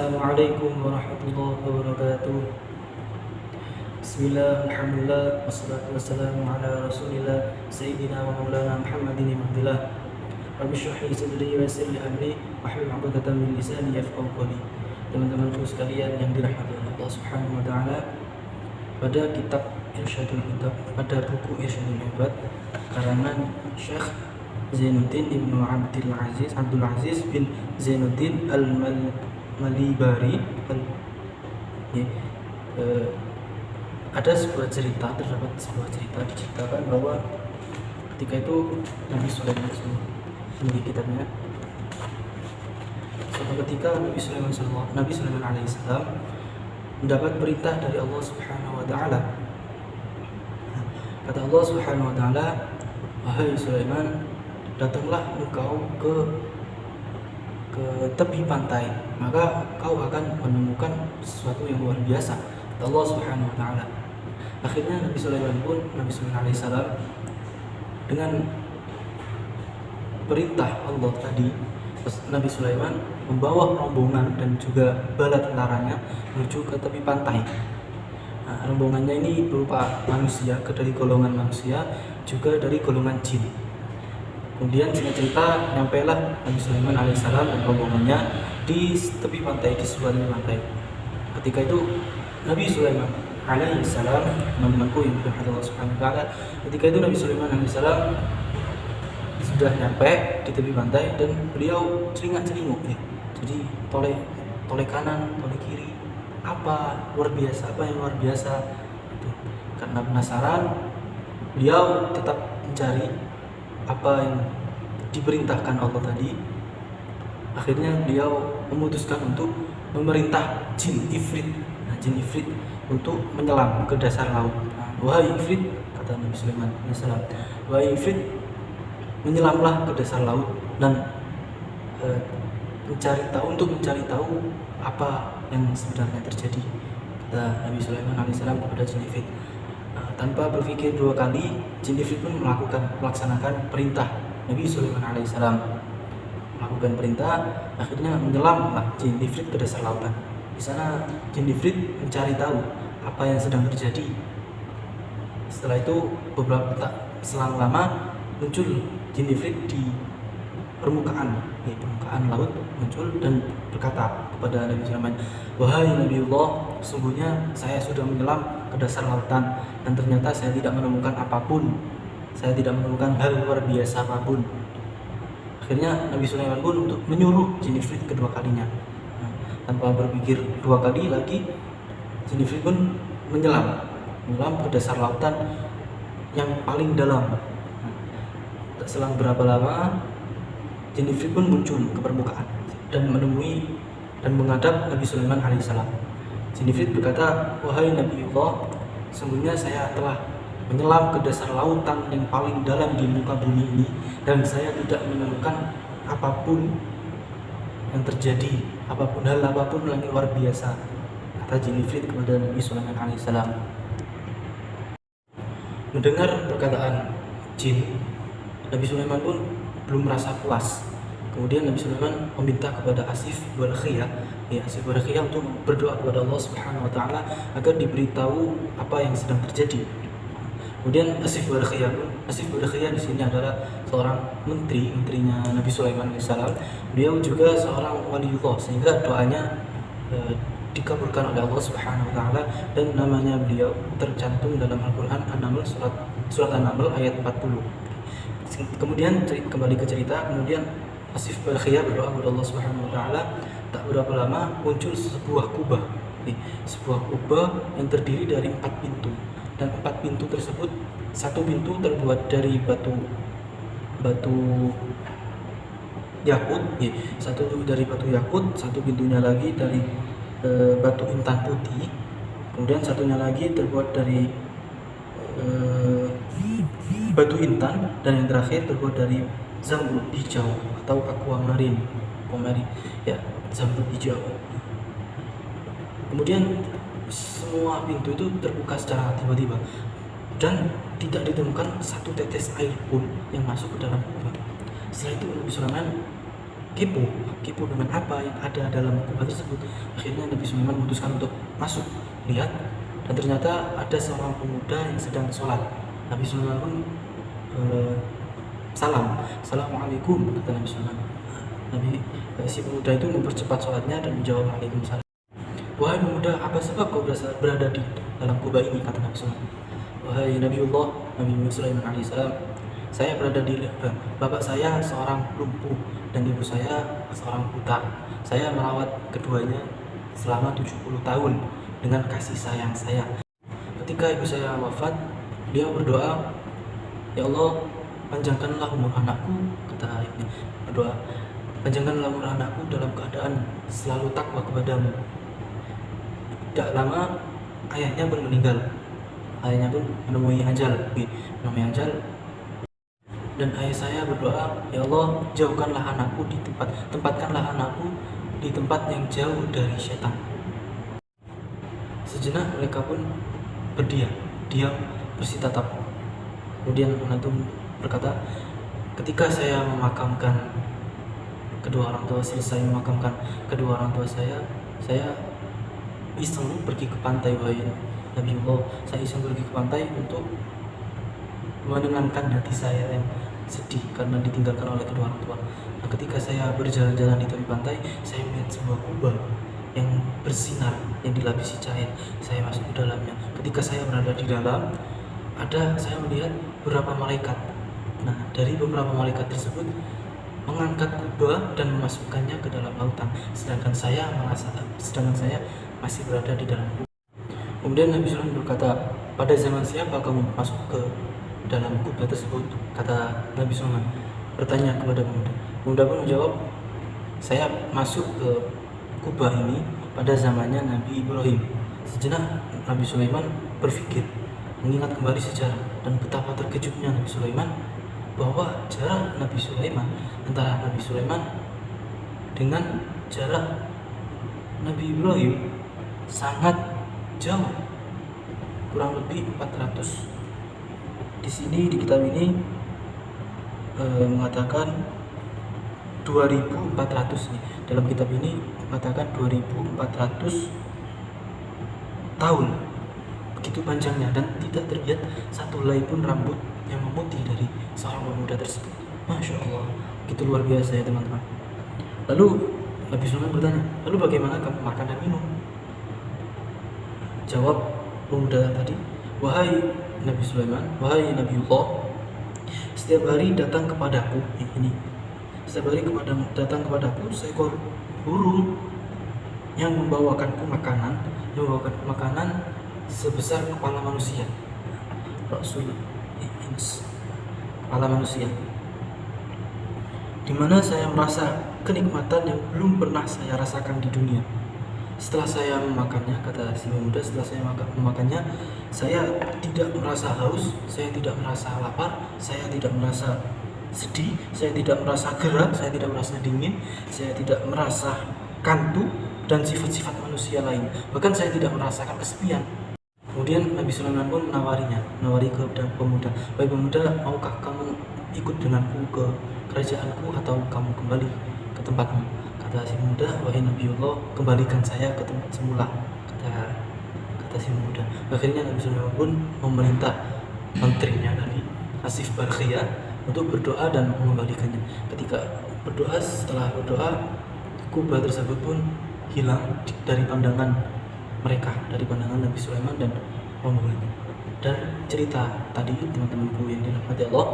Assalamualaikum warahmatullahi wabarakatuh. Bismillah, alhamdulillah, wassalatu wassalamu ala rasulillah Sayyidina wa maulana Muhammadin ibnillah. Rabbi shrah li sadri wa yassir li amri wahlul 'uqdatam min lisani yafqahu qawli. Teman-temanku sekalian yang dirahmati oleh Allah Subhanahu wa taala, pada kitab Irsyadul Hibbat, pada buku Irsyadul Hibbat karangan Syekh Zainuddin Ibnu Abdul Aziz bin Zainuddin Al-Malibari ada sebuah cerita, terdapat sebuah cerita diceritakan bahwa ketika itu Nabi Sulaiman di kitabnya, suatu ketika Nabi Sulaiman alaihissalam mendapat perintah dari Allah Subhanahu wa taala. Kata Allah Subhanahu wa taala, "Wahai Sulaiman, datanglah engkau ke tepi pantai, maka kau akan menemukan sesuatu yang luar biasa." Kata Allah Subhanahu wa taala. Akhirnya Nabi Sulaiman alaihissalam dengan perintah Allah tadi, Nabi Sulaiman membawa rombongan dan juga bala tentaranya menuju ke tepi pantai. Nah, rombongannya ini berupa manusia, dari golongan manusia, juga dari golongan jin. Kemudian singkat cerita, nyampailah Nabi Sulaiman alaihissalam dan rombongannya di tepi pantai, di sebuah tepi pantai. Ketika itu Nabi Sulaiman alaihissalam, teman-temanku yang dirahmati Allah Subhanahu wa taala, ketika itu Nabi Sulaiman alaihissalam sudah nyampe di tepi pantai dan beliau celingak-celinguk ya. Jadi toleh kanan, toleh kiri. Apa yang luar biasa itu. Karena penasaran, beliau tetap mencari apa yang diperintahkan Allah tadi. Akhirnya beliau memutuskan untuk memerintah jin ifrit untuk menyelam ke dasar laut. Wahai ifrit, kata Nabi Sulaiman alaihissalam, wahai ifrit, menyelamlah ke dasar laut dan mencari tahu apa yang sebenarnya terjadi. Kata Nabi Sulaiman alaihissalam kepada jin ifrit. Tanpa berpikir dua kali, jin ifrit pun melaksanakan perintah Nabi Sulaiman alaihissalam. Melakukan perintah, akhirnya menyelamlah jin ifrit ke dasar lautan. Di sana jin ifrit mencari tahu apa yang sedang terjadi. Setelah itu selang lama muncul jin ifrit di permukaan laut muncul dan berkata kepada Nabi Sulaiman, "Wahai Nabiullah, sesungguhnya saya sudah menyelam ke dasar lautan dan ternyata saya tidak menemukan apapun. Saya tidak menemukan hal luar biasa apapun." Akhirnya Nabi Sulaiman pun untuk menyuruh jin ifrit kedua kalinya. Tanpa berpikir dua kali lagi, jin ifrit pun menyelam ke dasar lautan yang paling dalam. Tak selang berapa lama, jin ifrit pun muncul ke permukaan dan menemui dan menghadap Nabi Sulaiman alaihissalam. Jin ifrit berkata, "Wahai Nabiullah, sesungguhnya saya telah menyelam ke dasar lautan yang paling dalam di muka bumi ini dan saya tidak menemukan apapun yang terjadi, hal apapun yang luar biasa," kata jin ifrit kepada Nabi Sulaiman alaihissalam. Mendengar perkataan jin, Nabi Sulaiman pun belum merasa puas. Kemudian Nabi Sulaiman meminta kepada Asif Barkhiyah untuk berdoa kepada Allah Subhanahu wa taala agar diberitahu apa yang sedang terjadi. Kemudian Asif Barkhiyah di sini adalah seorang menterinya Nabi Sulaiman alaihissalam. Beliau juga seorang waliullah, sehingga doanya dikabulkan oleh Allah Subhanahu wa taala dan namanya beliau tercantum dalam Al-Qur'an An-Naml surat An-Naml ayat 40. Kemudian kembali ke cerita, kemudian Asif Barkhiyah berdoa kepada Allah Subhanahu wa taala. Tak berapa lama muncul sebuah kubah yang terdiri dari 4 pintu. Dan 4 pintu tersebut, satu pintu terbuat dari batu yakut, satu dari batu yakut, satu pintunya lagi dari batu intan putih, kemudian satunya lagi terbuat dari batu intan, dan yang terakhir terbuat dari zamrud hijau atau aquamarine ya, zamrud hijau. Kemudian semua pintu itu terbuka secara tiba-tiba dan tidak ditemukan satu tetes air pun yang masuk ke dalam kubah. Setelah itu Nabi Sulaiman kepo dengan apa yang ada dalam kubah tersebut. Akhirnya Nabi Sulaiman memutuskan untuk masuk lihat, dan ternyata ada seorang pemuda yang sedang sholat. Nabi Sulaiman pun Assalamualaikum, kata Nabi Sulaiman. Si pemuda itu mempercepat sholatnya dan menjawab Waalaikumsalam. Wahai pemuda, apa sebab kau berada di dalam kubah ini, kata Nabi Sulaiman. Wahai Nabiullah Nabi Sulaiman alaihissalam, saya berada di bapak saya seorang lumpuh dan ibu saya seorang buta. Saya merawat keduanya selama 70 tahun dengan kasih sayang saya. Ketika ibu saya wafat, dia berdoa, ya Allah, panjangkanlah umur anakku, kata ibunya, berdoa, panjangkanlah umur anakku dalam keadaan selalu takwa kepadamu. Tidak lama ayahnya pun meninggal. Ayahnya pun menemui ajal. Dan ayah saya berdoa, ya Allah, jauhkanlah anakku tempatkanlah anakku di tempat yang jauh dari setan. Sejenak mereka pun diam bersitatap. Kemudian anak itu berkata, ketika saya memakamkan kedua orang tua, selesai memakamkan kedua orang tua saya iseng pergi ke pantai. Wahai Nabi Allah, saya iseng pergi ke pantai untuk menenangkan hati saya yang sedih karena ditinggalkan oleh kedua orang tua. Nah, ketika saya berjalan-jalan di tepi pantai, saya melihat sebuah kubah yang bersinar, yang dilapisi cahaya. Saya masuk ke dalamnya. Ketika saya berada di dalam, saya melihat beberapa malaikat. Nah, dari beberapa malaikat tersebut mengangkat kubah dan memasukkannya ke dalam lautan, sedangkan saya masih berada di dalam kubah. Kemudian Nabi Sulaiman berkata, pada zaman siapa kamu masuk ke dalam kubah tersebut? Kata Nabi Sulaiman, bertanya kepada pemuda. Pemuda pun menjawab, saya masuk ke kubah ini pada zamannya Nabi Ibrahim. Sejenak Nabi Sulaiman berpikir, mengingat kembali sejarah, dan betapa terkejutnya Nabi Sulaiman bahwa jarak Nabi Sulaiman antara Nabi Sulaiman dengan jarak Nabi Ibrahim sangat jauh, kurang lebih 400. Di sini di kitab ini mengatakan 2400 nih. Dalam kitab ini mengatakan 2400 tahun. Begitu panjangnya, dan tidak terlihat satu helai pun rambut yang memutih dari seorang pemuda tersebut. Masya Allah, begitu luar biasa ya teman-teman. Lalu Nabi Sulaiman bertanya, lalu bagaimana kamu makan dan minum? Jawab pemuda tadi, wahai Nabi Sulaiman, wahai Nabiullah, setiap hari datang kepadaku seekor burung yang membawakanku makanan sebesar kepala manusia. Rasul kepala manusia, di mana saya merasa kenikmatan yang belum pernah saya rasakan di dunia. Setelah saya memakannya, kata si pemuda, setelah saya memakannya, saya tidak merasa haus, saya tidak merasa lapar, saya tidak merasa sedih, saya tidak merasa gerak, saya tidak merasa dingin, saya tidak merasa kantuk dan sifat-sifat manusia lain. Bahkan saya tidak merasakan kesepian. Kemudian Nabi Sulaiman pun menawari ke pemuda, "Wahai pemuda, maukah kamu ikut denganku ke kerajaanku atau kamu kembali ke tempatmu?" Kata si pemuda, "Wahai Nabiullah, kembalikan saya ke tempat semula," kata si pemuda. Akhirnya Nabi Sulaiman pun memerintah menterinya dari Asif Barkhiyah untuk berdoa dan mengembalikannya. Setelah berdoa, kubah tersebut pun hilang dari pandangan mereka, dari pandangan Nabi Sulaiman dan rombongannya. Dan cerita tadi, teman-temanku yang dirahmati Allah,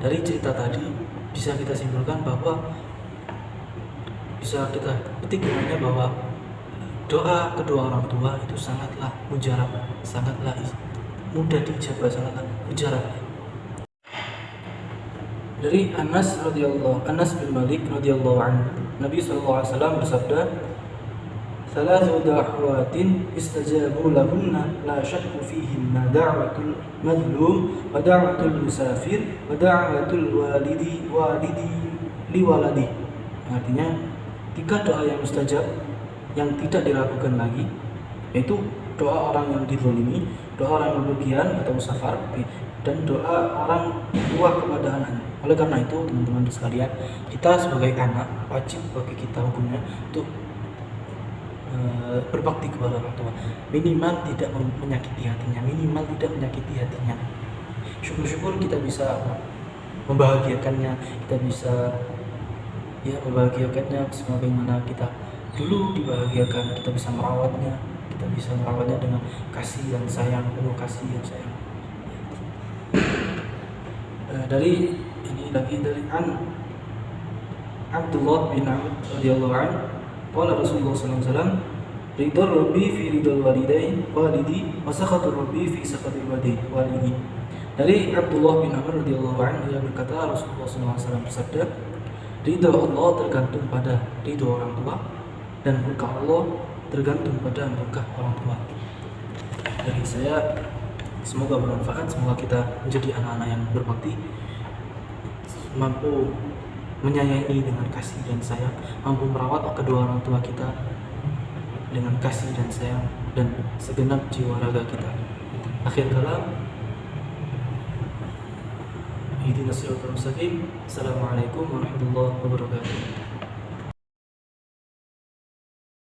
dari cerita tadi bisa kita simpulkan bahwa, bisa kita petik bahwa doa kedua orang tua itu sangatlah mujarab, sangatlah mudah diijabah, sangatlah mujarab. Dari Anas bin Malik radhiyallahu anhu, Nabi SAW bersabda, "Thalathu da'watin istajabu lahunna la syakku fihinna da'watul madlum wa da'watul musafir wa da'watul walidi li waladi." Artinya, 3 doa yang mustajab yang tidak diragukan lagi, yaitu doa orang yang dizalimi, doa orang yang bepergian atau musafir, dan doa orang tua kepada anaknya. Oleh karena itu teman-teman sekalian, kita sebagai anak wajib bagi kita hukumnya untuk berbakti kepada orang tua, minimal tidak menyakiti hatinya, syukur-syukur kita bisa membahagiakannya, kita bisa membahagiakannya sebagaimana kita dulu dibahagiakan. Kita bisa merawatnya dengan kasih dan sayang, penuh kasih dan sayang. Dari Abdullah bin Amr radhiyallahu anhu, qala Rasulullah sallallahu alaihi wasallam, ridha rabbi fi ridal walidi wa sakhatur rabbi fi sakhatil walidi. Dari Abdullah bin Amr radhiyallahu anhu, dia berkata, Rasulullah sallallahu alaihi wasallam bersabda, ridha Allah tergantung pada ridha orang tua, dan murka Allah tergantung pada murka orang tua. Dari saya, semoga bermanfaat, semoga kita menjadi anak-anak yang berbakti, mampu menyayangi dengan kasih dan sayang, mampu merawat kedua orang tua kita dengan kasih dan sayang dan segenap jiwa raga kita. Akhir kalam, ihdinas siratal mustaqim. Assalamualaikum warahmatullahi wabarakatuh.